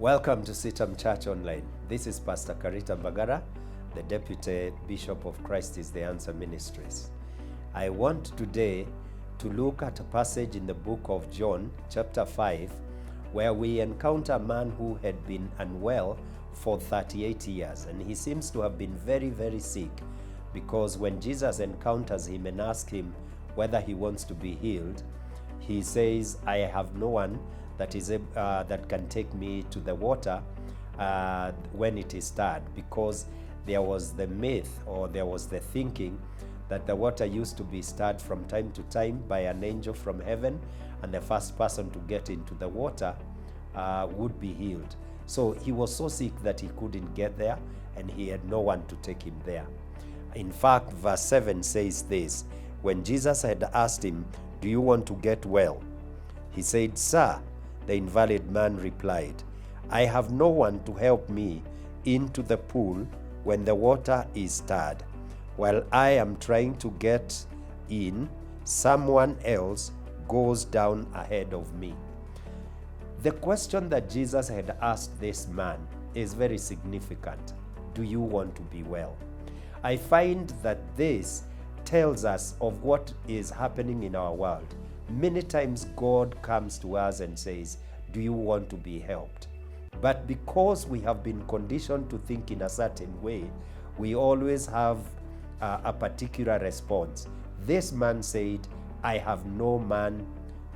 Welcome to CITAM ChurchOnline. This is Pastor Karita Mbagara, the Deputy Bishop of Christ is the Answer Ministries. I want today to look at a passage in the book of John, chapter 5, where we encounter a man who had been unwell for 38 years. And he seems to have been very, very sick, because when Jesus encounters him and asks him whether he wants to be healed, he says, I have no one that can take me to the water when it is stirred, because there was the myth, or there was the thinking that the water used to be stirred from time to time by an angel from heaven, and the first person to get into the water would be healed. So he was so sick that he couldn't get there, and he had no one to take him there. In fact, verse 7 says this: when Jesus had asked him, "Do you want to get well?" he said, "Sir," the invalid man replied, "I have no one to help me into the pool when the water is stirred. While I am trying to get in, someone else goes down ahead of me." The question that Jesus had asked this man is very significant. Do you want to be well? I find that this tells us of what is happening in our world. Many times God comes to us and says, "Do you want to be helped?" But because we have been conditioned to think in a certain way, we always have a particular response. This man said, "I have no man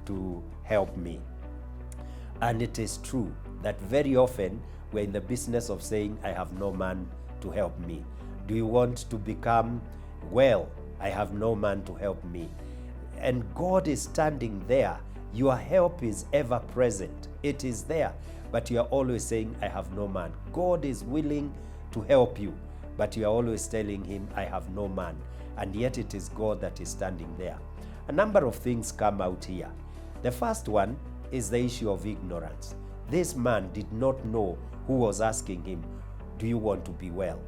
to help me." And it is true that very often we're in the business of saying, "I have no man to help me." Do you want to become well? "I have no man to help me." And God is standing there. Your help is ever present. It is there, but you are always saying, "I have no man." God is willing to help you, but you are always telling him, "I have no man." And yet it is God that is standing there. A number of things come out here. The first one is the issue of ignorance. This man did not know who was asking him, "Do you want to be well?"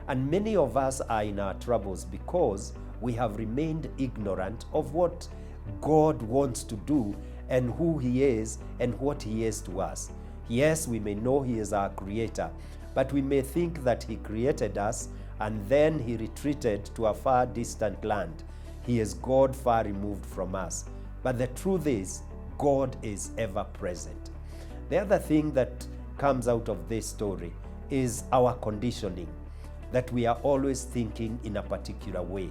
And many of us are in our troubles because we have remained ignorant of what God wants to do and who he is and what he is to us. Yes, we may know he is our creator, but we may think that he created us and then he retreated to a far distant land. He is God far removed from us. But the truth is, God is ever present. The other thing that comes out of this story is our conditioning, that we are always thinking in a particular way.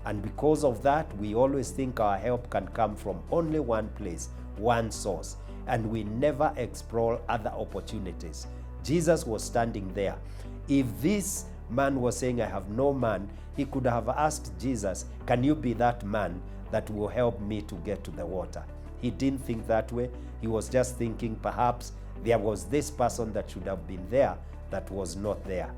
And because of that, we always think our help can come from only one place, one source, and we never explore other opportunities. Jesus was standing there. If this man was saying, "I have no man," he could have asked Jesus, "Can you be that man that will help me to get to the water?" He didn't think that way. He was just thinking perhaps there was this person that should have been there that was not there.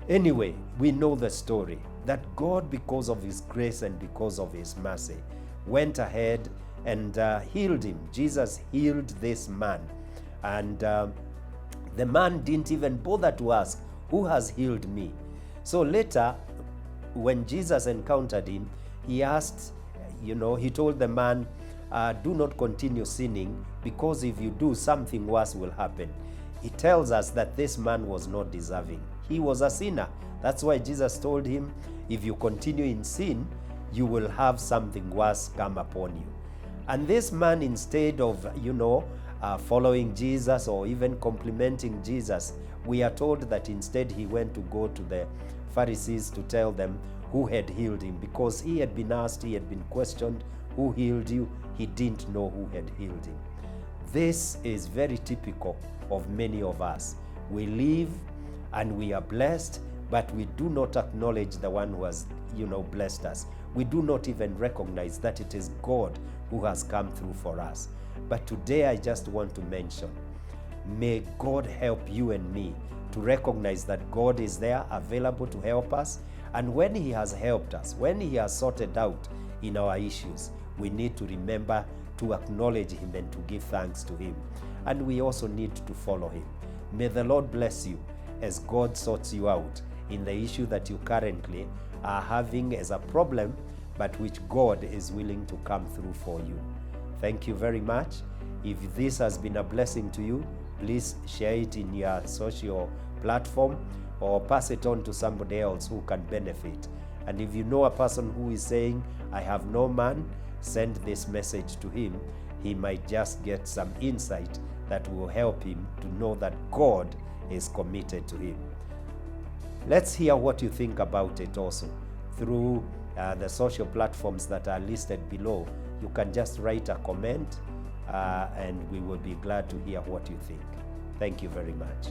Anyway, we know the story, that God, because of his grace and because of his mercy, went ahead and healed him. Jesus healed this man. And the man didn't even bother to ask, "Who has healed me?" So later, when Jesus encountered him, he asked, he told the man, "Do not continue sinning, because if you do, something worse will happen." It tells us that this man was not deserving. He was a sinner. That's why Jesus told him, if you continue in sin, you will have something worse come upon you. And this man, instead of, following Jesus or even complimenting Jesus, we are told that instead he went to go to the Pharisees to tell them who had healed him, because he had been asked, he had been questioned, "Who healed you?" He didn't know who had healed him. This is very typical of many of us. We live and we are blessed, but we do not acknowledge the one who has, blessed us. We do not even recognize that it is God who has come through for us. But today I just want to mention, may God help you and me to recognize that God is there, available to help us. And when he has helped us, when he has sorted out in our issues, we need to remember to acknowledge him and to give thanks to him. And we also need to follow him. May the Lord bless you as God sorts you out in the issue that you currently are having as a problem, but which God is willing to come through for you. Thank you very much. If this has been a blessing to you, please share it in your social platform or pass it on to somebody else who can benefit. And if you know a person who is saying, I have no man, send this message to him. He might just get some insight that will help him to know that God is committed to him. Let's hear what you think about it also through the social platforms that are listed below. You can just write a comment and we will be glad to hear what you think. Thank you very much.